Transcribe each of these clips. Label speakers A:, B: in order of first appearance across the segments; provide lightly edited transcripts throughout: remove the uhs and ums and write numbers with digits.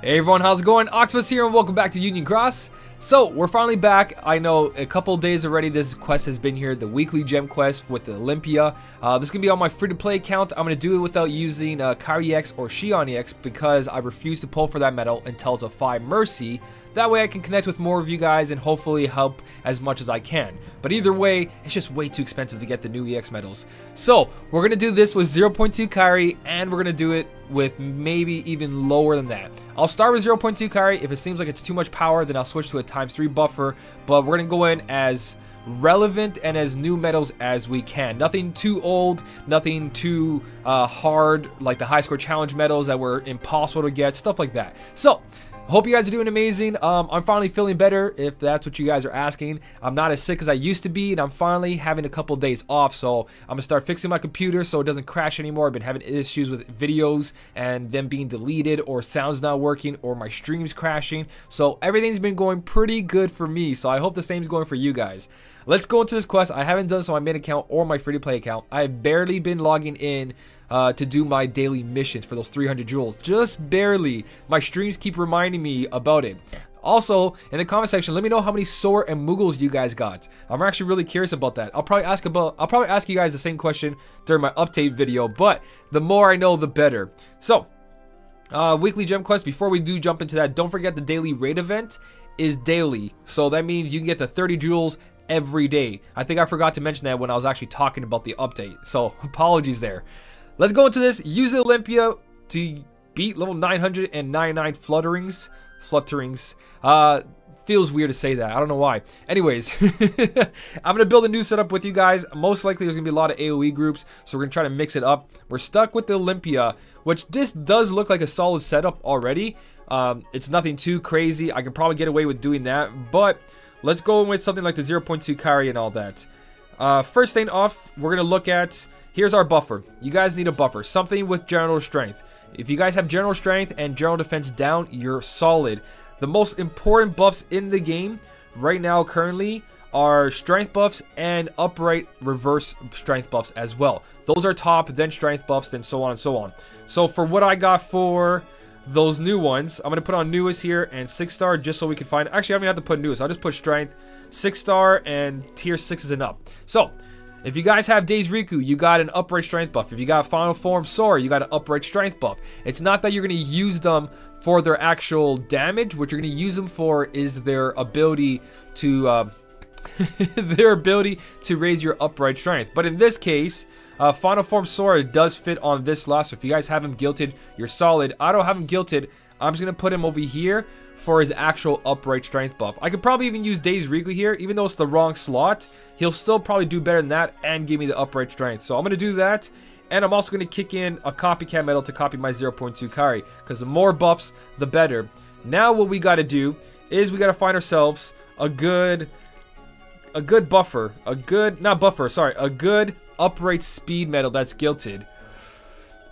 A: Hey everyone, how's it going? Octopus here and welcome back to Union Cross. So, we're finally back. I know a couple days already this quest has been here, the weekly gem quest with the Olympia. This is going to be on my free-to-play account. I'm going to do it without using Kairi X or Shion EX because I refuse to pull for that medal until it's a 5 Mercy. That way I can connect with more of you guys and hopefully help as much as I can. But either way, it's just way too expensive to get the new EX medals. So, we're going to do this with 0.2 Kairi and we're going to do it with maybe even lower than that. I'll start with 0.2 Kairi. If it seems like it's too much power, then I'll switch to a ×3 buffer. But we're going to go in as relevant and as new medals as we can. Nothing too old, nothing too hard, like the high score challenge medals that were impossible to get, stuff like that. So, I hope you guys are doing amazing. I'm finally feeling better, if that's what you guys are asking. I'm not as sick as I used to be, and I'm finally having a couple days off, so I'm going to start fixing my computer so it doesn't crash anymore. I've been having issues with videos and them being deleted, or sounds not working, or my streams crashing. So everything's been going pretty good for me, so I hope the same is going for you guys. Let's go into this quest. I haven't done this on my main account or my free-to-play account. I've barely been logging in to do my daily missions for those 300 jewels. Just barely. My streams keep reminding me about it. Also, in the comment section, let me know how many Sora and Moogles you guys got. I'm actually really curious about that. I'll probably ask you guys the same question during my update video, but the more I know, the better. So, weekly gem quest. Before we do jump into that, don't forget the daily raid event is daily. So that means you can get the 30 jewels every day. I think I forgot to mention that when I was actually talking about the update. So, apologies there. Let's go into this. Use the Olympia to beat level 999 flutterings. Feels weird to say that. I don't know why. Anyways, I'm going to build a new setup with you guys. Most likely there's going to be a lot of AoE groups, so we're going to try to mix it up. We're stuck with the Olympia, which this does look like a solid setup already. It's nothing too crazy. I can probably get away with doing that, but let's go with something like the 0.2 Kairi and all that. First thing off, we're going to look at, here's our buffer. You guys need a buffer, something with general strength. If you guys have general strength and general defense down, you're solid. The most important buffs in the game right now currently are strength buffs and upright reverse strength buffs as well. Those are top, then strength buffs, then so on and so on. So for what I got for those new ones, I'm going to put on newest here and 6-star just so we can find. Actually, I don't even have to put newest. I'll just put strength, 6-star, and tier 6s and up. So, if you guys have Days Riku, you got an upright strength buff. If you got Final Form Sora, you got an upright strength buff. It's not that you're going to use them for their actual damage. What you're going to use them for is their ability to raise your upright strength. But in this case, Final Form Sora does fit on this slot. So if you guys have him guilted, you're solid. I don't have him guilted. I'm just going to put him over here for his actual upright strength buff. I could probably even use Days Riku here, even though it's the wrong slot. He'll still probably do better than that and give me the upright strength. So I'm going to do that. And I'm also going to kick in a copycat medal to copy my 0.2 Kairi, because the more buffs, the better. Now what we got to do is we got to find ourselves a good buffer. A good upright speed medal that's guilted.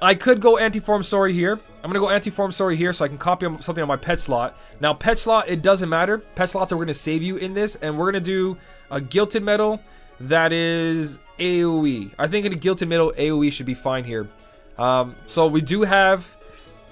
A: I could go anti-form Sora here. I'm going to go anti-form Sora here so I can copy something on my pet slot. Now, pet slot, it doesn't matter. Pet slots are going to save you in this. And we're going to do a Guilted medal that is AoE. I think in a Guilted medal, AoE should be fine here. So we do have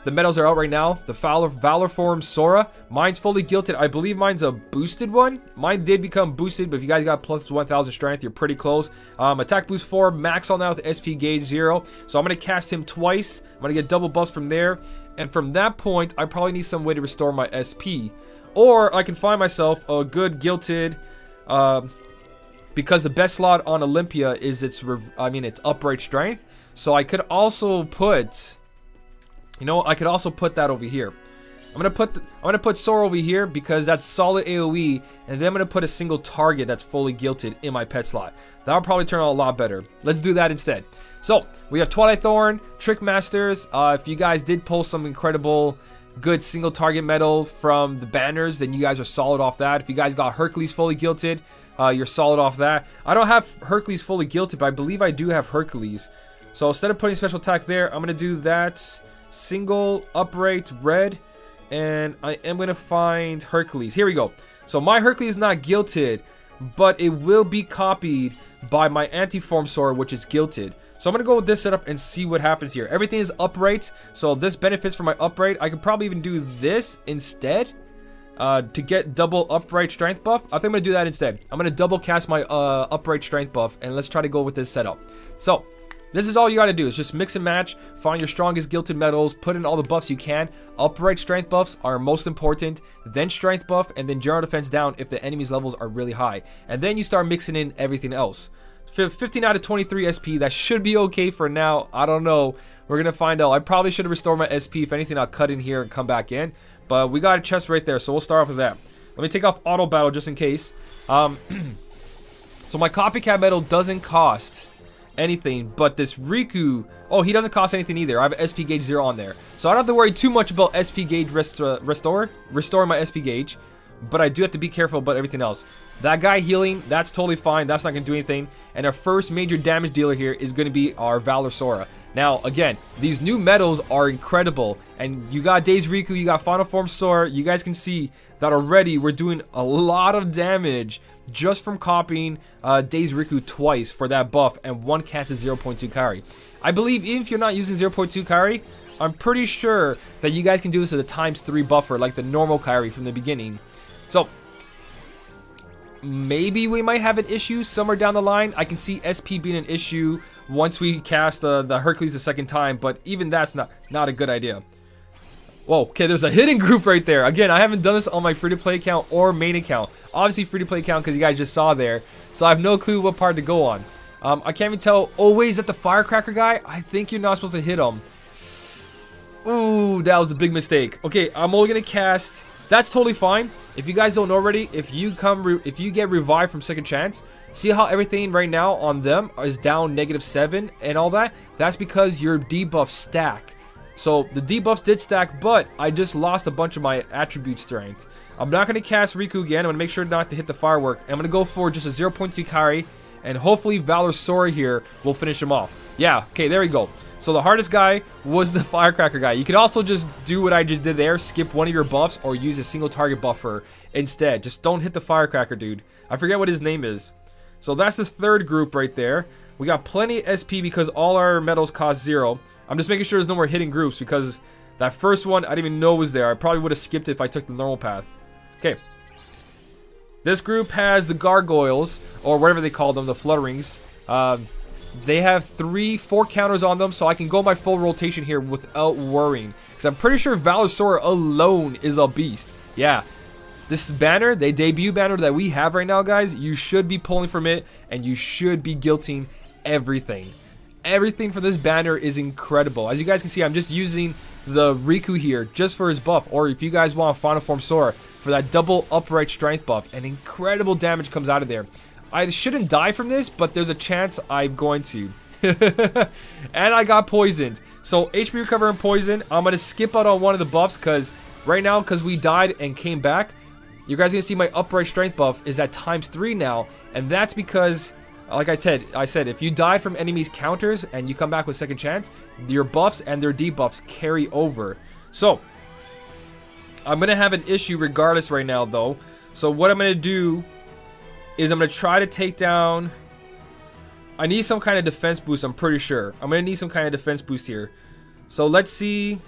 A: the medals are out right now. The Valor Form Sora. Mine's fully guilted. I believe mine's a boosted one. Mine did become boosted, but if you guys got plus 1000 strength, you're pretty close. Attack boost 4, max on now with SP gauge 0. So I'm going to cast him twice. I'm going to get double buffs from there. And from that point, I probably need some way to restore my SP. Or I can find myself a good guilted, because the best slot on Olympia is its upright strength. So I could also put, you know, I could also put that over here. I'm gonna put Sora over here because that's solid AoE, and then I'm gonna put a single target that's fully guilted in my pet slot. That'll probably turn out a lot better. Let's do that instead. So we have Twilight Thorn, Trick Masters. If you guys did pull some incredible good single target medal from the banners, then you guys are solid off that. If you guys got Hercules fully guilted, you're solid off that. I don't have Hercules fully guilted, but I believe I do have Hercules. So instead of putting special attack there, I'm gonna do that single upright red, and I am going to find Hercules. Here we go. So my Hercules is not guilted, but it will be copied by my anti-form Sora, which is guilted. So I'm going to go with this setup and see what happens here. Everything is upright, so this benefits from my upright. I could probably even do this instead to get double upright strength buff. I think I'm going to do that instead. I'm going to double cast my upright strength buff, and let's try to go with this setup. So this is all you got to do is just mix and match, find your strongest gilded metals, put in all the buffs you can. Upright strength buffs are most important, then strength buff, and then general defense down if the enemy's levels are really high. And then you start mixing in everything else. 15 out of 23 SP, that should be okay for now. I don't know. We're going to find out. I probably should have restored my SP. If anything, I'll cut in here and come back in. But we got a chest right there, so we'll start off with that. Let me take off auto battle just in case. So my copycat medal doesn't cost anything, but this Riku, oh, he doesn't cost anything either. I have SP gauge 0 on there. So I don't have to worry too much about SP gauge restoring my SP gauge. But I do have to be careful about everything else. That guy healing, that's totally fine. That's not going to do anything. And our first major damage dealer here is going to be our Valor Sora. Now, again, these new medals are incredible. And you got Days Riku, you got Final Form Sora. You guys can see that already we're doing a lot of damage just from copying Days Riku twice for that buff. And one cast is 0.2 carry. I believe even if you're not using 0.2 carry, I'm pretty sure that you guys can do this with a ×3 buffer like the normal carry from the beginning. So, maybe we might have an issue somewhere down the line. I can see SP being an issue once we cast the Hercules a second time, but even that's not a good idea. Whoa, okay, there's a hidden group right there. Again, I haven't done this on my free-to-play account or main account. Obviously, free-to-play account because you guys just saw there, so I have no clue what part to go on. I can't even tell. Oh, wait, is that the firecracker guy? I think you're not supposed to hit him. Ooh, that was a big mistake. Okay, I'm only going to cast... That's totally fine. If you guys don't know already, if you get revived from second chance, see how everything right now on them is down -7 and all that? That's because your debuffs stack. So the debuffs did stack, but I just lost a bunch of my attribute strength. I'm not going to cast Riku again. I'm going to make sure not to hit the firework. I'm going to go for just a 0.2 carry, and hopefully Valor Sora here will finish him off. Yeah, okay, there we go. So the hardest guy was the firecracker guy. You could also just do what I just did there, skip one of your buffs or use a single target buffer instead. Just don't hit the firecracker dude. I forget what his name is. So that's this third group right there. We got plenty of SP because all our medals cost 0. I'm just making sure there's no more hidden groups because that first one I didn't even know was there. I probably would have skipped it if I took the normal path. Okay. This group has the gargoyles, or whatever they call them, the flutterings. They have 4 counters on them, so I can go my full rotation here without worrying. Because I'm pretty sure Valor Sora alone is a beast. Yeah. This banner, the debut banner that we have right now, guys, you should be pulling from it, and you should be guilting everything. Everything for this banner is incredible. As you guys can see, I'm just using the Riku here just for his buff. Or if you guys want Final Form Sora for that double upright strength buff, and incredible damage comes out of there. I shouldn't die from this, but there's a chance I'm going to. And I got poisoned. So HP recover and poison. I'm going to skip out on one of the buffs because right now, because we died and came back, you guys are going to see my upright strength buff is at ×3 now. And that's because, like I said, if you die from enemies' counters and you come back with second chance, your buffs and their debuffs carry over. So, I'm going to have an issue regardless right now, though. So what I'm going to do is I'm going to try to take down... I need some kind of defense boost, I'm pretty sure. I'm going to need some kind of defense boost here. So let's see.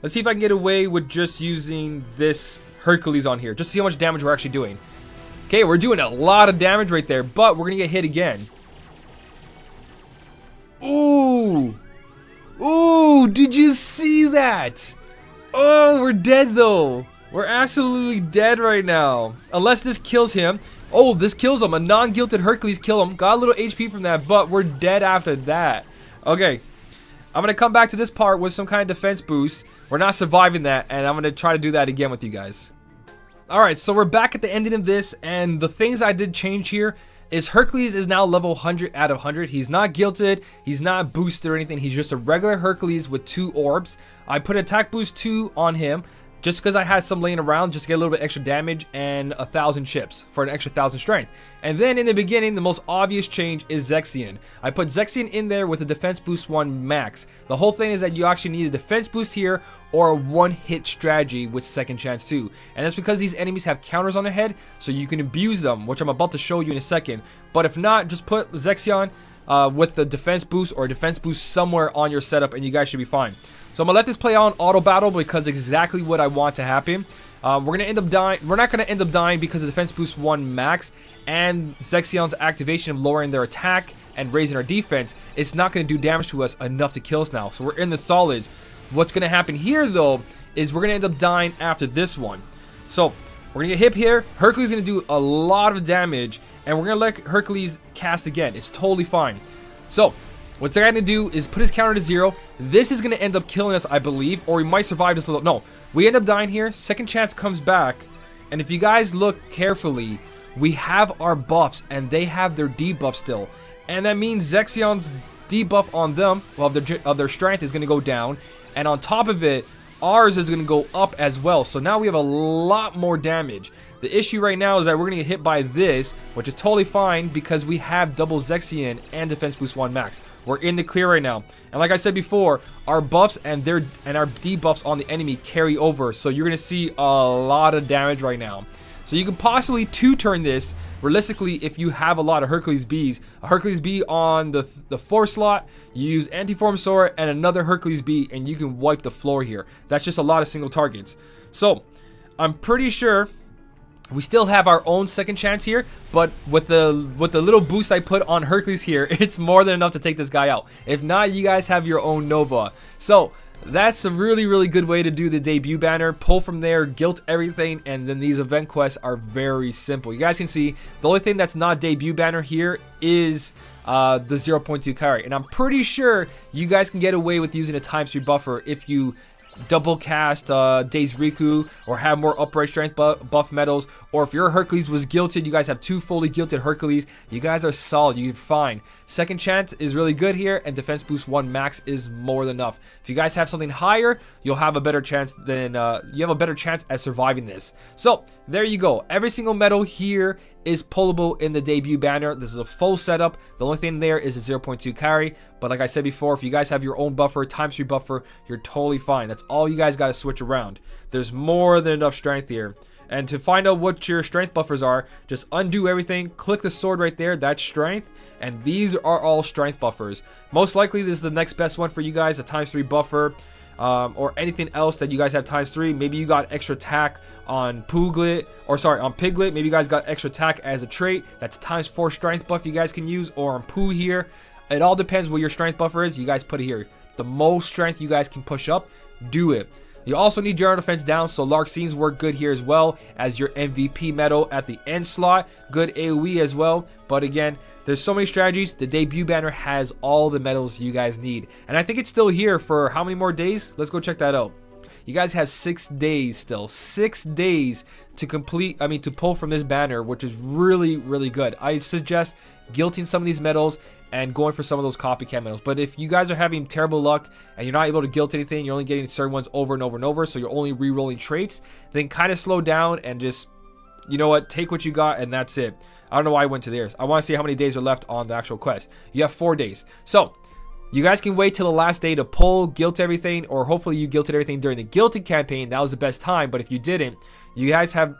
A: Let's see if I can get away with just using this Hercules on here. Just to see how much damage we're actually doing. Okay, we're doing a lot of damage right there, but we're going to get hit again. Ooh! Ooh, did you see that? Oh, we're dead though. We're absolutely dead right now. Unless this kills him. Oh, this kills him. A non-guilted Hercules kill him. Got a little HP from that, but we're dead after that. Okay. I'm going to come back to this part with some kind of defense boost. We're not surviving that, and I'm going to try to do that again with you guys. Alright, so we're back at the ending of this, and the things I did change here is Hercules is now level 100 out of 100. He's not guilted, he's not boosted or anything. He's just a regular Hercules with 2 orbs. I put attack boost 2 on him just because I had some laying around just to get a little bit extra damage and 1,000 chips for an extra 1,000 strength. And then in the beginning, the most obvious change is Zexion. I put Zexion in there with a defense boost 1 max. The whole thing is that you actually need a defense boost here or a one-hit strategy with second chance too. And that's because these enemies have counters on their head, so you can abuse them, which I'm about to show you in a second. But if not, just put Zexion, with the defense boost or defense boost somewhere on your setup, and you guys should be fine. So I'm gonna let this play on auto battle because exactly what I want to happen. We're gonna end up dying. We're not gonna end up dying because the defense boost 1 max and Zexion's activation of lowering their attack and raising our defense. It's not gonna do damage to us enough to kill us now. So we're in the solids. What's gonna happen here though is we're gonna end up dying after this one. So we're gonna get hit here. Hercules is gonna do a lot of damage, and we're gonna let Hercules cast again. It's totally fine. So what's gonna do is put his counter to 0. This is gonna end up killing us, I believe, or we might survive just a little. No, we end up dying here. Second chance comes back, and if you guys look carefully, we have our buffs, and they have their debuff still, and that means Zexion's debuff on them, well, of their strength, is gonna go down, and on top of it, ours is going to go up as well. So now we have a lot more damage. The issue right now is that we're going to get hit by this, which is totally fine because we have double Zexion and defense boost 1 max. We're in the clear right now. And like I said before, our buffs and our debuffs on the enemy carry over. So you're going to see a lot of damage right now. So you can possibly 2-turn this realistically if you have a lot of Hercules Bees. A Hercules Bee on the 4 slot, you use Anti-Form Sword and another Hercules Bee, and you can wipe the floor here. That's just a lot of single targets. So I'm pretty sure we still have our own second chance here, but with the little boost I put on Hercules here, it's more than enough to take this guy out. If not, you guys have your own Nova. So that's a really good way to do the debut banner. Pull from there, guilt everything, and then these event quests are very simple. You guys can see the only thing that's not debut banner here is the 0.2 carry, and I'm pretty sure you guys can get away with using a ×3 buffer if you double cast Days Riku or have more upright strength buff medals, or if your Hercules was guilted, you guys have 2 fully guilted Hercules, you guys are solid, you're fine. Second chance is really good here, and defense boost 1 max is more than enough. If you guys have something higher, you'll have a better chance than at surviving this. So there you go. Every single medal here is pullable in the debut banner. This is a full setup. The only thing there is a 0.2 carry, but like I said before, if you guys have your own buffer, ×3 buffer, you're totally fine. That's all you guys got to switch around. There's more than enough strength here. And to find out what your strength buffers are, just undo everything, click the sword right there, that's strength, and these are all strength buffers. Most likely this is the next best one for you guys, a ×3 buffer, or anything else that you guys have ×3. Maybe you got extra attack on Piglet, maybe you guys got extra attack as a trait, that's ×4 strength buff you guys can use, or on Pooh here. It all depends what your strength buffer is, you guys put it here. The most strength you guys can push up, do it. You also need general defense down, so Larxene's work good here as well as your MVP medal at the end slot. Good AoE as well, but again, there's so many strategies. The debut banner has all the medals you guys need, and I think it's still here for how many more days? Let's go check that out. You guys have 6 days still, 6 days to to pull from this banner, which is really good. I suggest guilting some of these medals and going for some of those copycat medals. But if you guys are having terrible luck and you're not able to guilt anything, you're only getting certain ones over and over, so you're only re-rolling traits, then kind of slow down and just, you know what, take what you got and that's it. I don't know why I went to theirs. I want to see how many days are left on the actual quest. You have 4 days. So you guys can wait till the last day to pull, guilt everything, or hopefully you guilted everything during the guilted campaign. That was the best time. But if you didn't, you guys have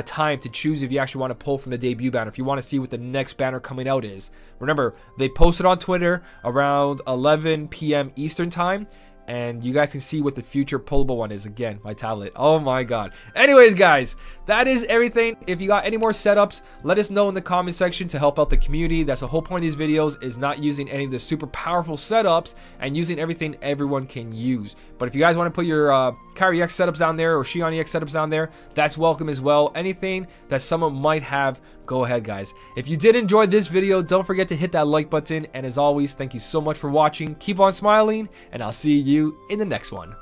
A: time to choose if you actually want to pull from the debut banner, if you want to see what the next banner coming out is. Remember, they posted on Twitter around 11 p.m. Eastern time, and you guys can see what the future pullable one is. Again, my tablet, oh my god. Anyways guys, that is everything. If you got any more setups, let us know in the comment section to help out the community. That's the whole point of these videos, is not using any of the super powerful setups and using everything everyone can use. But if you guys want to put your Kyrie X setups down there or Xion EX setups down there, that's welcome as well. Anything that someone might have, go ahead guys. If you did enjoy this video, don't forget to hit that like button, and as always, thank you so much for watching. Keep on smiling, and I'll see you in the next one.